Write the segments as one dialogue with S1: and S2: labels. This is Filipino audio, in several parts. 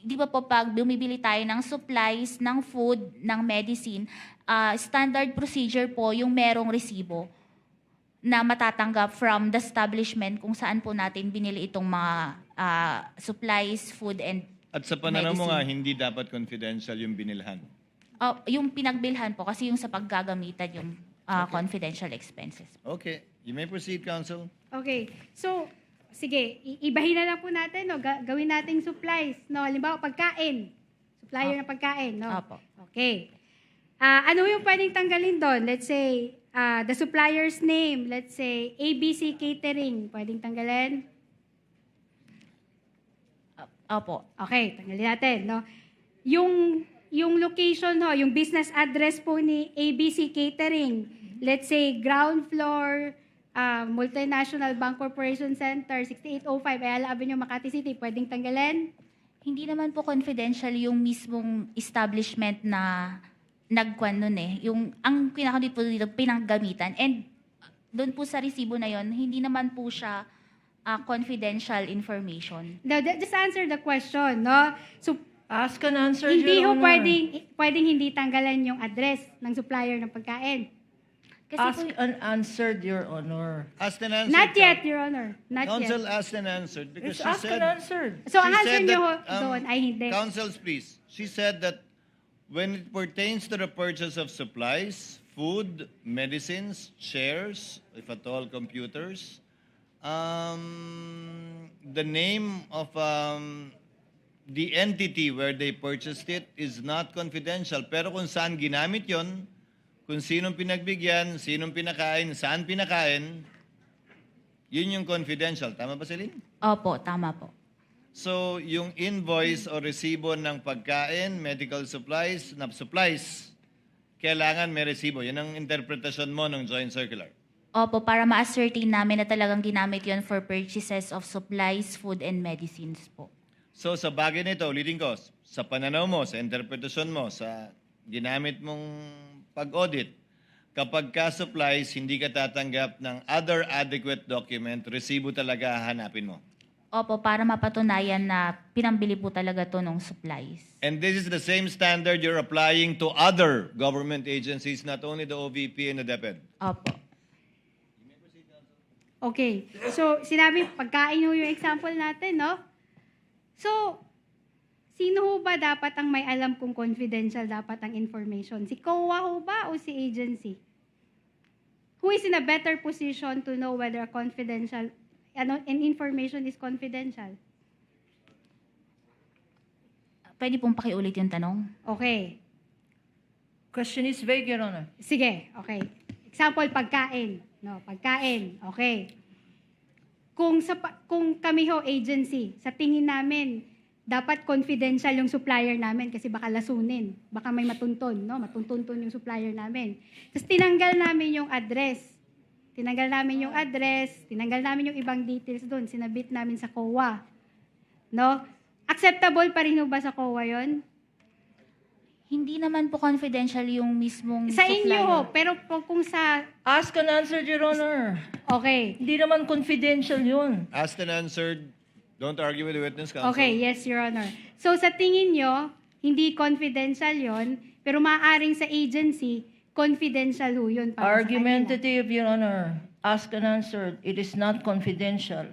S1: di ba po pag bumibili tayo ng supplies, ng food, ng medicine, standard procedure po yung merong resibo na matatanggap from the establishment kung saan po natin binili itong mga supplies, food, and
S2: At sa pananaw mo nga,
S1: medicine.
S2: hindi dapat confidential yung binilhan.
S1: Yung pinagbilhan po, kasi yung sa paggagamitan yung confidential expenses.
S2: Okay. You may proceed, counsel.
S3: Okay. So, sige, ibahin na lang po natin, no? Gawin nating supplies, no? Halimbawa, pagkain. Supplier ng pagkain, no?
S1: Opo.
S3: Okay. Ano yung pwedeng tanggalin doon? Let's say, the supplier's name. Let's say, ABC Catering. Pwedeng tanggalin?
S1: Opo.
S3: Okay, tanggalin natin, no? Yung location ho, yung business address po ni ABC Catering. Let's say, ground floor, Multinational Bank Corporation Center, 6805, Ayala Avenue, Makati City. Pwedeng tanggalin?
S1: Hindi naman po confidential yung mismong establishment na nagkwan nun eh. Ang pinakadit po dito, pinanggamitan. And doon po sa resibo na yon, hindi naman po siya confidential information.
S3: Now, just answer the question, no? So,
S4: Ask and answer,
S3: hindi
S4: Your
S3: ho
S4: Honor.
S3: pwedeng hindi tanggalan yung address ng supplier ng pagkain.
S1: Kasi
S4: Ask
S1: po,
S4: and answered, Your Honor.
S2: Asked and answered.
S3: Not yet, Your Honor. Not
S2: Counsel
S3: yet.
S2: asked and answered because
S4: It's
S2: she
S4: ask
S2: said...
S4: and answered.
S3: So, ang
S2: she
S3: answer
S2: said
S3: niyo ho
S2: that,
S3: doon ay hindi.
S2: Counsels, please. She said that when it pertains to the purchase of supplies, food, medicines, chairs, if at all computers, the name of the entity where they purchased it is not confidential. Pero kung saan ginamit yon, kung sinong pinagbigyan, sinong pinakain, saan pinakain, yun yung confidential. Tama ba, Celine?
S1: opo, tama po.
S2: So, yung invoice o resibo ng pagkain, medical supplies, kailangan may resibo. Yan ang interpretasyon mo ng joint circular.
S1: Opo, para ma-ascertain namin na talagang ginamit yon for purchases of supplies, food, and medicines po.
S2: So, sa bagay nito, ulitin ko, sa pananaw mo, sa interpretasyon mo, sa ginamit mong pag-audit, kapag ka-supplies, hindi ka tatanggap ng other adequate document, resibo talaga hahanapin mo.
S1: Opo, para mapatunayan na pinambili po talaga to ng supplies.
S2: And this is the same standard you're applying to other government agencies, not only the OVP and the DepEd.
S1: Opo.
S3: Okay. So, sinabi, pagkain ho yung example natin, no? So, sino ho ba dapat ang may alam kung confidential dapat ang information? Si COA ho ba o si agency? Who is in a better position to know whether a confidential an information is confidential?
S1: Pwede pong pakiulit yung tanong?
S3: Okay.
S4: Question is vague, Your Honor.
S3: Sige, okay. Example, pagkain. No, pagkain. Okay. Kung kami ho, agency, sa tingin namin, dapat confidential yung supplier namin kasi baka lasunin. Baka may matuntun, no? Matuntuntun yung supplier namin. Tapos tinanggal namin yung address. Tinanggal namin yung ibang details doon. Sinabit namin sa COA. No? Acceptable pa rin ho ba sa COA yon?
S1: Hindi naman po confidential yung mismong
S3: Sa
S1: supplier.
S3: inyo ho, pero kung sa...
S4: Ask and answered, Your Honor.
S3: Okay.
S4: Hindi naman confidential yun.
S2: Asked and answered, don't argue with the witness, counsel.
S3: Okay, yes, Your Honor. So sa tingin nyo, hindi confidential yon, pero maaaring sa agency, confidential ho yun. para sa kanila.
S4: Argumentative, Your Honor. Ask and answered. It is not confidential.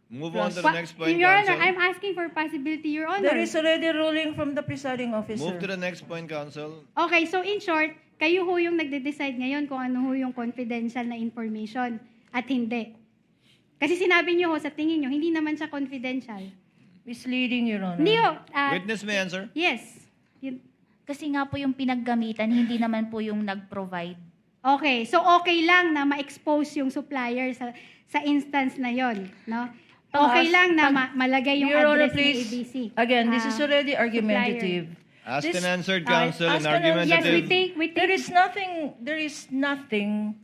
S2: Move on to the next point,
S3: Your
S2: counsel.
S3: Honor, I'm asking for possibility, Your Honor.
S4: There is already ruling from the presiding officer.
S2: Move to the next point, counsel.
S3: Okay, so in short, kayo ho yung nagde-decide ngayon kung ano ho yung confidential na information at hindi. Kasi sinabi nyo ho, sa tingin nyo, hindi naman siya confidential.
S4: Misleading, Your Honor.
S3: Hindi ho.
S2: Witness may answer.
S3: Yes. Yun-
S1: Kasi nga po yung pinaggamitan, hindi naman po yung nag-provide.
S3: Okay, so okay lang na ma-expose yung supplier sa instance na yon, no? Okay lang na malagay yung
S4: Your Honor,
S3: address
S4: please.
S3: ng ABC.
S4: Again, this is
S3: Ah,
S4: already argumentative.
S2: Asked
S4: This-
S2: and answered, counsel, and
S4: asked and answered.
S3: Yes,
S2: argumentative.
S3: we
S4: There
S3: take
S4: is nothing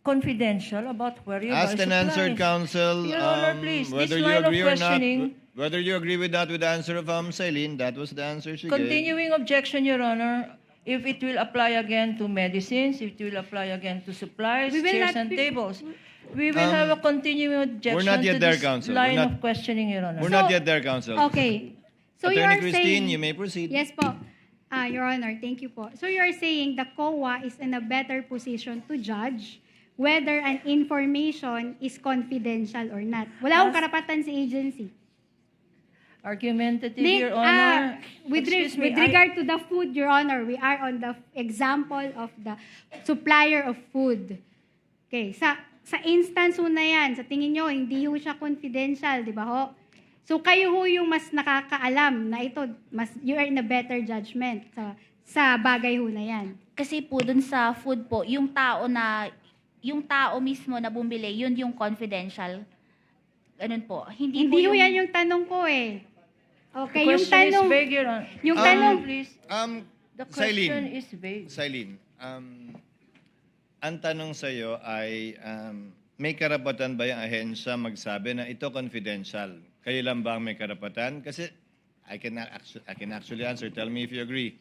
S4: confidential about where you
S2: Asked
S4: buy
S2: and answered,
S4: supplies.
S2: counsel,
S4: Your Honor, please,
S2: whether
S4: this
S2: you
S4: line of
S2: agree or not,
S4: questioning-
S2: whether you agree with that with the answer of Celine, that was the answer she gave.
S4: Continuing objection, Your Honor, if it will apply again to medicines, if it will apply again to supplies,
S3: We will
S4: chairs
S3: not
S4: and
S3: be-
S4: tables, we will have a continuing objection
S2: not yet
S4: to
S2: there,
S4: this
S2: counsel.
S4: line
S2: We're not-
S4: of questioning, Your Honor.
S2: We're not yet there, counsel.
S3: Okay. So you
S2: Attorney
S3: are
S2: Christine,
S3: saying,
S2: you may proceed.
S3: Yes po. Your Honor, thank you po. So you are saying the COA is in a better position to judge whether an information is confidential or not. Wala akong karapatan sa agency.
S4: Argumentative,
S3: Nick,
S4: Your Honor.
S3: with
S4: Excuse me,
S3: regard to the food, Your Honor, we are on the example of the supplier of food. Okay, sa instance ho na yan, sa tingin nyo, hindi ho siya confidential, di ba ho? So kayo ho yung mas nakakaalam na ito, you are in a better judgment sa bagay ho na yan.
S1: Kasi po dun sa food po, yung tao mismo na bumili, yun yung confidential. Ganun po. Hindi po
S3: Hindi ho yan yung tanong ko eh. Okay,
S4: the
S3: yung
S4: question
S3: tanong,
S4: is vague, Your Honor.
S3: yung tanong,
S4: Please. The
S2: Silene.
S4: question is vague.
S2: Silene, ang tanong sa iyo ay may karapatan ba yung ahensya magsabi na ito confidential? Kayo lang ba ang may karapatan? Kasi I can actually answer. Tell me if you agree.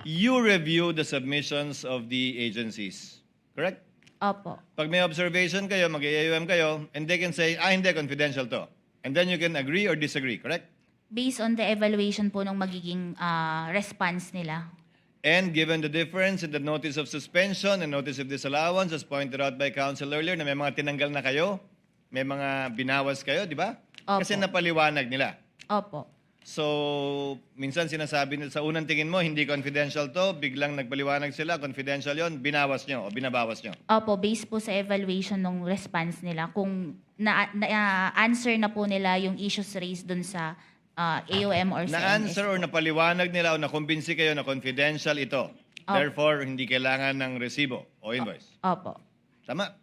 S2: You review the submissions of the agencies. Correct?
S1: Opo.
S2: Pag may observation kayo, mag-AUM kayo, and they can say, hindi, confidential to. And then you can agree or disagree, correct?
S1: Based on the evaluation po ng magiging response nila.
S2: And given the difference in the notice of suspension and notice of disallowance, as pointed out by counsel earlier, na may mga tinanggal na kayo, may mga binawas kayo, di ba?
S1: Opo.
S2: Kasi napaliwanag nila.
S1: Opo.
S2: So, minsan sinasabi nila, sa unang tingin mo, hindi confidential to, biglang nagpaliwanag sila, confidential yon, binawas nyo o binabawas nyo.
S1: Opo, based po sa evaluation ng response nila, kung na-answer na po nila yung issues raised dun sa AOM or sa
S2: Na-answer or napaliwanag nila o nakumbinsi kayo na confidential ito. Therefore, hindi kailangan ng resibo o invoice.
S1: Opo.
S2: Tama?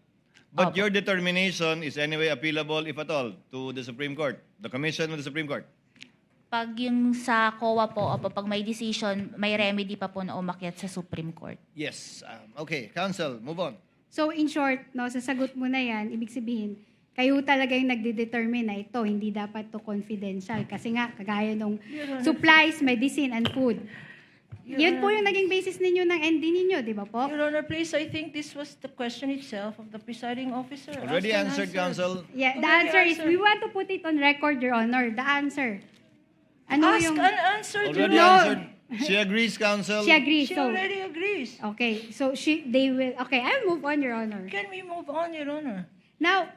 S2: But
S1: Opo.
S2: your determination is anyway appealable, if at all, to the Supreme Court, the Commission of the Supreme Court.
S1: Pag yung sa COA po, opo, pag may decision, may remedy pa po na umakyat sa Supreme Court.
S2: Yes. Okay, counsel, move on.
S3: so in short, no, sa sagot mo na yan, ibig sabihin, kayo talaga yung nagde-determine na ito, hindi dapat to confidential. Kasi nga, kagaya nung supplies, medicine, and food. Yun po yung naging basis ninyo ng ND ninyo, di ba po?
S4: Your Honor, please, I think this was the question itself of the presiding officer.
S2: Already
S4: Ask and
S2: answered, counsel.
S3: Yeah, the
S4: Already
S3: answer is,
S4: answered.
S3: we want to put it on record, Your Honor. The answer. Ano
S4: Ask
S3: yung...
S4: and answer, Your
S2: Already
S4: Honor.
S2: answered. She agrees, counsel.
S3: She agrees.
S4: She
S3: So,
S4: already agrees.
S3: okay. So, they will... Okay, I'll move on, Your Honor.
S4: Can we move on, Your Honor?
S3: Now,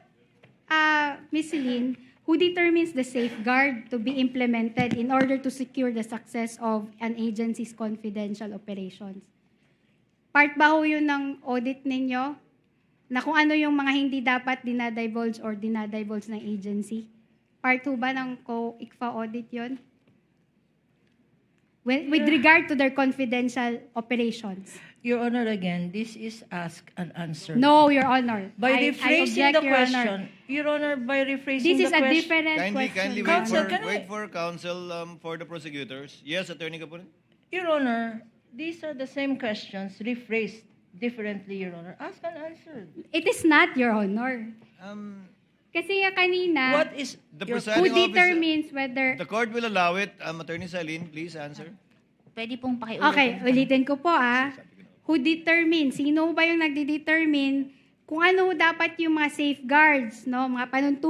S3: Ms. Celine, who determines the safeguard to be implemented in order to secure the success of an agency's confidential operations? Part ba ho yun ng audit ninyo? Na kung ano yung mga hindi dapat dinadivulge or dinadivulge ng agency? Part 2 ba ng ICFA audit yun? With regard to their confidential operations?
S4: Your Honor, again, this is ask and answer.
S3: No, Your Honor.
S4: By
S3: I
S4: rephrasing
S3: object,
S4: the
S3: Your Honor.
S4: question, Your Honor, by rephrasing
S3: This
S4: the
S3: is a
S4: question.
S3: different question.
S2: Kindly
S4: Counsel, can I-
S2: wait for counsel for the prosecutors. Yes, Attorney Kapunin?
S4: Your Honor, these are the same questions rephrased differently, Your Honor. Ask and answer.
S3: It is not, Your Honor. Kasi nga kanina,
S4: What is
S2: The
S4: your-
S2: presiding
S3: who
S2: officer-
S3: determines whether...
S2: The court will allow it. Attorney Celine, please answer.
S1: Pwede pong pakiulit.
S3: Okay, ulitin ko po Who determines? Sino ba yung nagde-determine kung ano dapat yung mga safeguards, no? Mga panuntunan